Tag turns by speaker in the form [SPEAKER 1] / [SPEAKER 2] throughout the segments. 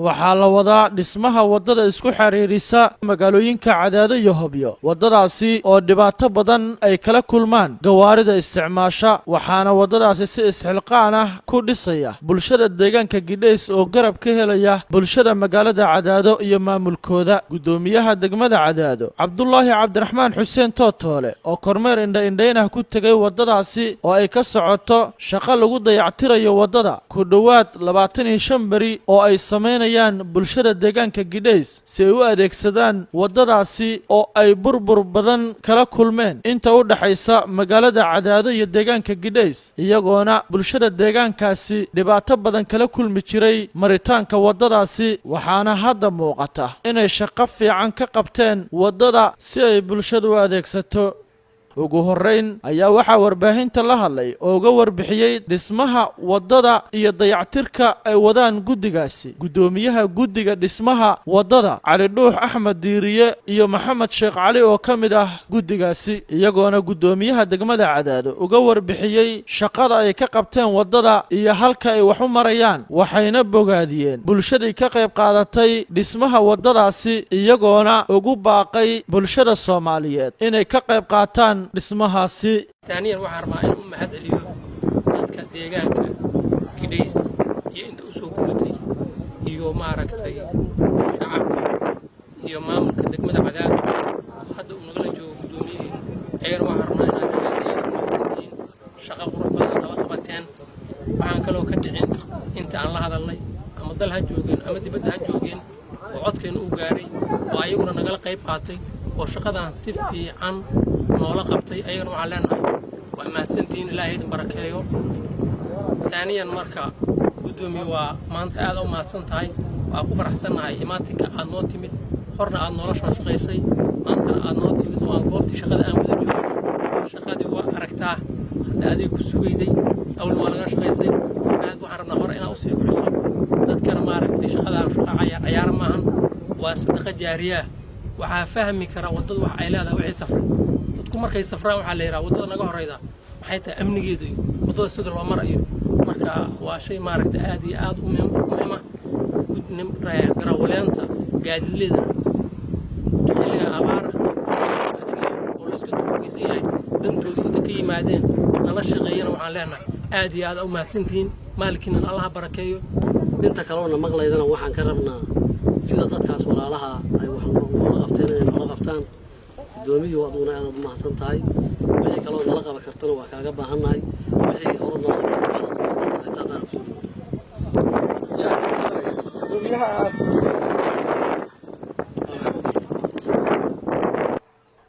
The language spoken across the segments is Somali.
[SPEAKER 1] waxaa la wadaa dhismaha waddada isku xiriirisa magaalooyinka Cadaado iyo Hobyo. Waddadaasi oo dhibaato badan ay kala kulmaan gawaarida isticmaasha, waxaana waddadaasi si isxilqaan ah ku dhisaya bulshada deegaanka Gidhays oo garab ka helaya bulshada magaalada Cadaado iyo maamulkooda. Gudoomiyaha degmada Cadaado Cabdullaahi Cabdiraxmaan Xuseen Tootoole oo kormeer indha-indhaynah ku tegay waddadaasi oo ay ka socoto shaqo lagu dayactirayo waddada ku dhowaad 25 bari oo ay sameynayaan bulshada deegaanka Gidhays si ay u adeegsadaan waddadaasi oo ay burbur badan kala kulmeen inta u dhaxaysa magaalada Cadaado iyo deegaanka Gidhays, iyagoona bulshada deegaankaasi dhibaato badan kala kulmi jiray maritaanka waddadaasi. waxaana hadda muuqata inay shaqo fiican ka qabteen waddada si ay bulshadu u adeegsato. ugu horeyn ayaa waxaa warbaahinta la hadlay oo uga warbixiyay dhismaha waddada iyo dayactirka ay wadaan guddigaasi gudoomiyaha guddiga dhismaha waddada Cali Dhuux Axmed Diiriye iyo Maxamed Sheekh Cali oo ka mid ah guddigaasi, iyagoona gudoomiyaha degmada Cadaado uga warbixiyay shaqada ay ka qabteen waddada iyo halka ay wax u marayaan, waxayna bogaadiyeen bulshadii ka qayb qaadatay dhismaha waddadaasi, iyagoona ugu baaqay bulshada Soomaaliyeed inay ka qayb qaataan dhismahaasi.
[SPEAKER 2] ثانيا waxaan rabaa in mahad celiyo dadka deegaanka Gidhays iyo inta u soo guulatay iyo maaragtay shacabka iyo maamulka degmada Cadaado hadda uu nagala joogo gudoomiyaha ayar waxaan rabnaa inaan shaqo qurux badan la qabateen. waxaan kaloo ka dhicin inta aan la hadalnay ama dal ha joogeen ama dibadda ha joogeen oo codkeen u gaaray oo ayaguna nagala qayb qaatay oo shaqadan si fiican noola qabtay. ayagana waxaan leenahay waa mahadsantihiin, ilaahay idin barakeeyo. ثانيا marka gudoomiye waa maanta aad u mahadsan tahay, waa ku faraxsanahay imaatinka aad noo timid, horna aad noola shaqaysay, maanta aad noo timid oo aan goobtii shaqada aan wada joogno. shaqadii waa aragtaa hadda adiga ku sugayday awal waa laga shaqaysay, aad waxaan rabnaa hore inaad u sii kuciso dadkana maaragtay shaqadaan shaqo cayaar maahan, waa sadaqa jaariya. waxaa fahmi kara waddadu wax ay leedahay wixii safra dadku markay safraan waxaa la yiraahdaa waddada naga horeyda maxay tahay amnigeedu iyo waddada sida loo marayo. marka waa shay maaragtay aad iyo aad u muhiim ah gudnim garawaleenta gaadiidleyda xilliga abaara oo la iska duufiisay yahay dantooda inta ka yimaadeen nala shaqeeyana waxaan leenahay aad iyo aad u mahadsantihiin, maalkiina Allah barakeeyo.
[SPEAKER 3] inta kaleona maqlaydana waxaan ka rabnaa sida dadkaas walaalaha ay wax noola qabteen inay noola qabtaan. gudoomiyaha aduna aad u mahadsan tahay, wixii kaloo nala qaban kartana waa kaaga baahannahay, wixii hore nala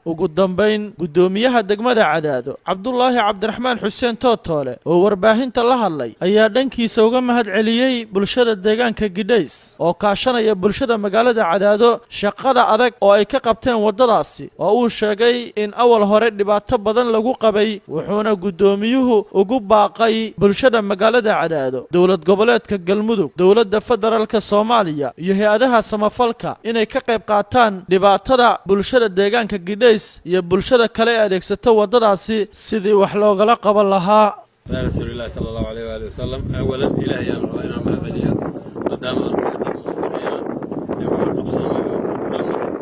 [SPEAKER 1] ugu dambayn gudoomiyaha degmada Cadaado Cabdullaahi Cabdiraxmaan Xuseen Tootoole oo warbaahinta la hadlay ayaa dhankiisa uga mahad celiyay bulshada deegaanka Gidhays oo kaashanaya bulshada magaalada Cadaado shaqada adag oo ay ka qabteen waddadaasi, oo uu sheegay in awal hore dhibaato badan lagu qabay, wuxuuna gudoomiyuhu ugu baaqay bulshada magaalada Cadaado dowlad goboleedka Galmudug, dowladda federaalka Soomaaliya iyo hay'adaha samafalka inay ka qayb qaataan dhibaatada bulshada deegaanka Gidhays iyo bulshada kale adeegsato waddadaasi sidii wax loogala qaban lahaa.
[SPEAKER 4] rasuulullaahi sallallahu alayhi wa sallam awalan ilaahay aan rabaa inaan mahad celiyo maadaama aan muslimiina ee wax qabsanayo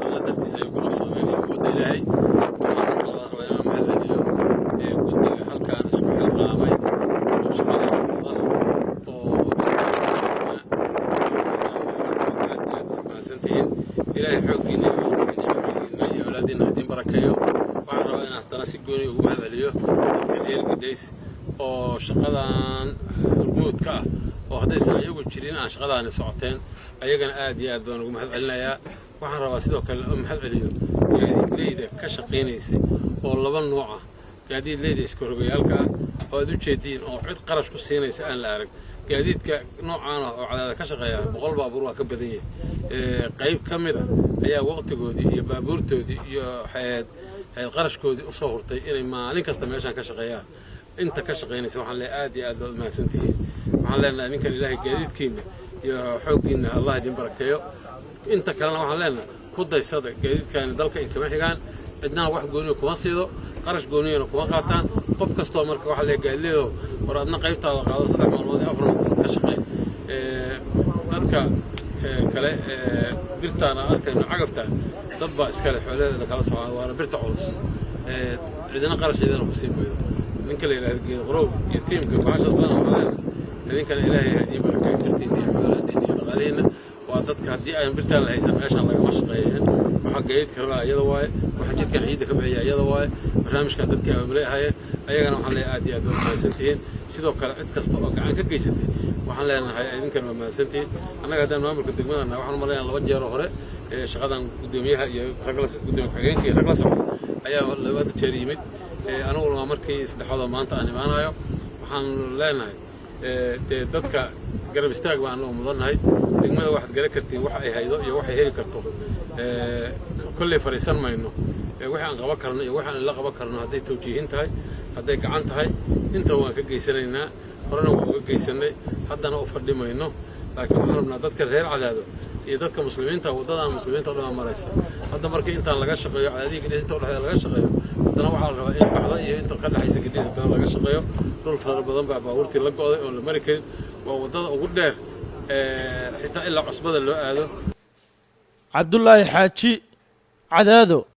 [SPEAKER 4] Allah dartiisa ay ku qabsanayo wadda ilaahay rabaa inaan mahad celiyo guddiga halkaan isku xilqaamay oo shaqada oo mahadsantihiin. ilaahay xooggiina iyo awlaadiina hadin barakeeyo. waxaan rabaa inaan dana si gooni ugu mahad celiyo dadka reer Gidhays oo shaqadan hormuudka ah oo haddaysan ayagu jirin aan shaqadaani socoteen, ayagana aad iyo aad baan ugu mahad celinayaa. waxaan rabaa sidoo kale u mahad celiyo gaadiidleyda ka shaqaynaysay oo laba nooc ah, gaadiidleyda iskorogayaalka ah oo aad u jeediin oo cid qarash ku siinaysa aan la arag. gaadiidka noocaan ah oo Cadaado ka shaqeeya 100 baabuur waa ka badan yahay. qayb ka mid ah ayaa waqtigoodii iyo baabuurtoodii iyo qarashkoodii u soo hurtay inay maalin kasta meeshaan ka shaqeeyaan. inta ka shaqeynaysa waxaan leeyahay aad iyo aad baad mahadsantihiin. waxaan leenahay ninkan ilaahay gaadiidkiina iyo xooggiina Allah idin barakeeyo. inta kalena waxaan leenahay ku daysada gaadiidkan dalka in kama xigaan, cidna wax gooni kuma siido, qarash gooniyana kuma qaataan. qof kastoo marka waxa la gaadleeyo war adna qaybtaada qaado 3 maalmood 4 maalmood ka shaqeey. dadka kale birtaan arkayno cagafta dad baa iskale xoolaheeda kala socda waana birta culus cidina qarasheedana ku sii maydo ninka la yiraahdo geed qorow iyo tiimka baashaas lana waxaan idinkana ilaahay hadiin barakay birtiin iyo xoolaheedina iyo dhaqaaleena waa dadka haddii aan birtaan la haysan meeshaan lagama shaqeeyeen waxa geed karnaa iyada waaye waxa jidka ciidda ka bixiya iyada waaye barnaamijkan dadkii ay leeyahay ayagana waxaan leeyahay aad iyo aad u mahadsantihiin sidoo kale cid kasta oo gacan ka geysatay waxaan leenahay idinkana waa mahadsantihiin annaga haddaan maamulka degmadana waxaan u maleynayaa 2 jeer hore shaqadan gudoomiyaha iyo ragla gudoomiyaha xigeenka iyo ragla socda ayaa 2 jeer yimid anaguna waa markii saddexaad maanta aan imaanayo waxaan leenahay dadka garab istaag baan u mudanahay degmada waxaad garan kartiin waxa ay haydo iyo waxa ay heli karto kulli fariisan mayno waxa aan qaban karno iyo waxa aan la qaban karno haday tawjiihin tahay haday gacan tahay inta waan ka geysanaynaa horena waan uga geysanay haddana u fadhimayno laakiin waxaan rabnaa dadka reer Cadaado iyo dadka muslimiinta wadada muslimiinta oo maraysa hadda markii inta laga shaqeeyo Cadaadiga Gideysta oo laga shaqeeyo haddana waxaa la rabaa in baxda iyo inta ka dhaxaysa Gideysta laga shaqeeyo dhul fara badan baa baabuurtii la go'day oo la mari karin waa wadada ugu dheer xitaa ilaa cusbada loo aado
[SPEAKER 1] Cabdullaahi Xaaji Cadaado.